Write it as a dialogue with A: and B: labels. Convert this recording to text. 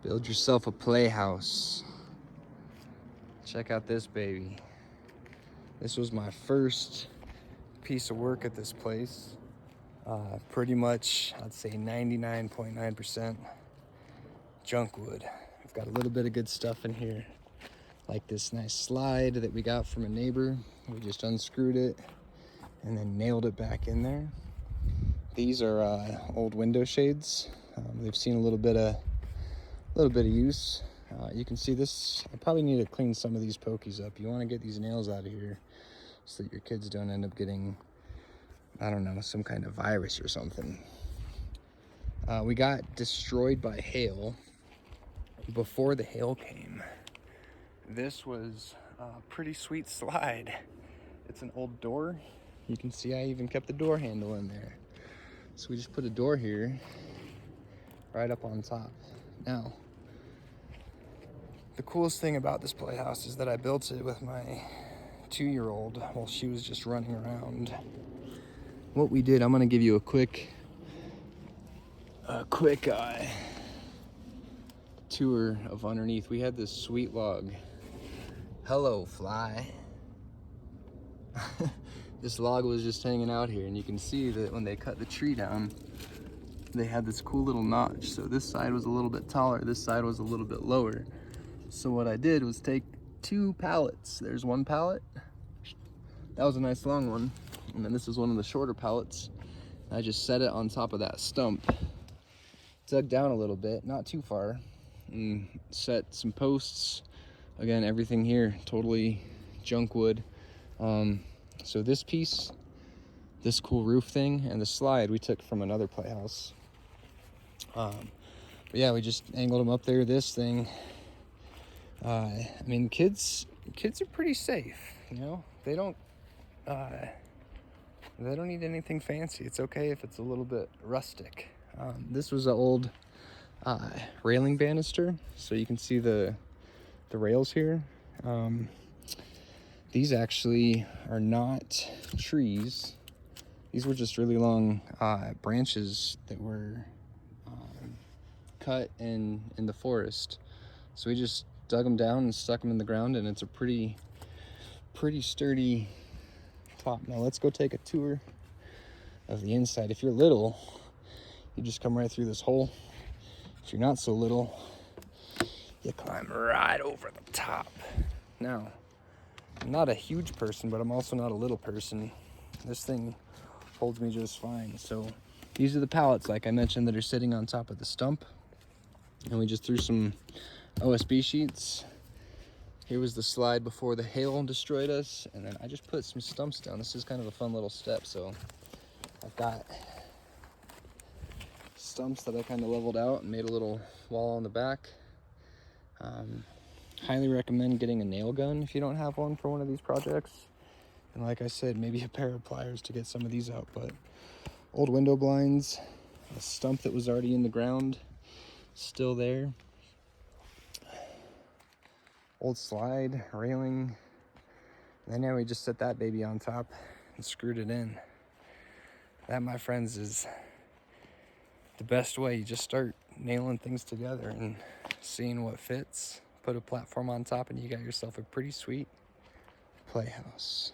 A: Build yourself a playhouse. Check out this baby. This was my first piece of work at this place. Pretty much, I'd say 99.9% junk wood. I've got a little bit of good stuff in here, like this nice slide that we got from a neighbor. We just unscrewed it and then nailed it back in there. These are old window shades. They've seen a little bit of use. You can see this. I probably need to clean some of these pokies up. You want to get these nails out of here so that your kids don't end up getting, I don't know, some kind of virus or something. We got destroyed by hail before the hail came. This was a pretty sweet slide. It's an old door. You can see I even kept the door handle in there. So we just put a door here, right up on top. Now, the coolest thing about this playhouse is that I built it with my 2-year-old while she was just running around. What we did, I'm gonna give you a quick tour of underneath. We had this sweet log. Hello, fly. This log was just hanging out here, and you can see that when they cut the tree down, they had this cool little notch. So this side was a little bit taller, this side was a little bit lower. So what I did was take 2 pallets. There's one pallet. That was a nice long one. And then this is one of the shorter pallets. I just set it on top of that stump. Dug down a little bit, not too far. And set some posts. Again, everything here, totally junk wood. So this piece, this cool roof thing, and the slide we took from another playhouse. But yeah, we just angled them up there. This thing, I mean, kids are pretty safe, you know. They don't need anything fancy. It's okay if it's a little bit rustic. This was an old railing banister, so you can see the rails here. These actually are not trees. These were just really long branches that were cut in the forest. So we just dug them down and stuck them in the ground, and it's a pretty sturdy top. Now let's go take a tour of the inside. If you're little, you just come right through this hole. If you're not so little, you climb right over the top. Now, I'm not a huge person, but I'm also not a little person. This thing holds me just fine. So these are the pallets, like I mentioned, that are sitting on top of the stump. And we just threw some OSB sheets. Here was the slide before the hail destroyed us. And then I just put some stumps down. This is kind of a fun little step. So I've got stumps that I kind of leveled out and made a little wall on the back. Highly recommend getting a nail gun if you don't have one for one of these projects. And like I said, maybe a pair of pliers to get some of these out. But old window blinds, a stump that was already in the ground, still there. Old slide, railing. And then we just set that baby on top and screwed it in. That, my friends, is the best way. You just start nailing things together and seeing what fits. Put a platform on top and you got yourself a pretty sweet playhouse.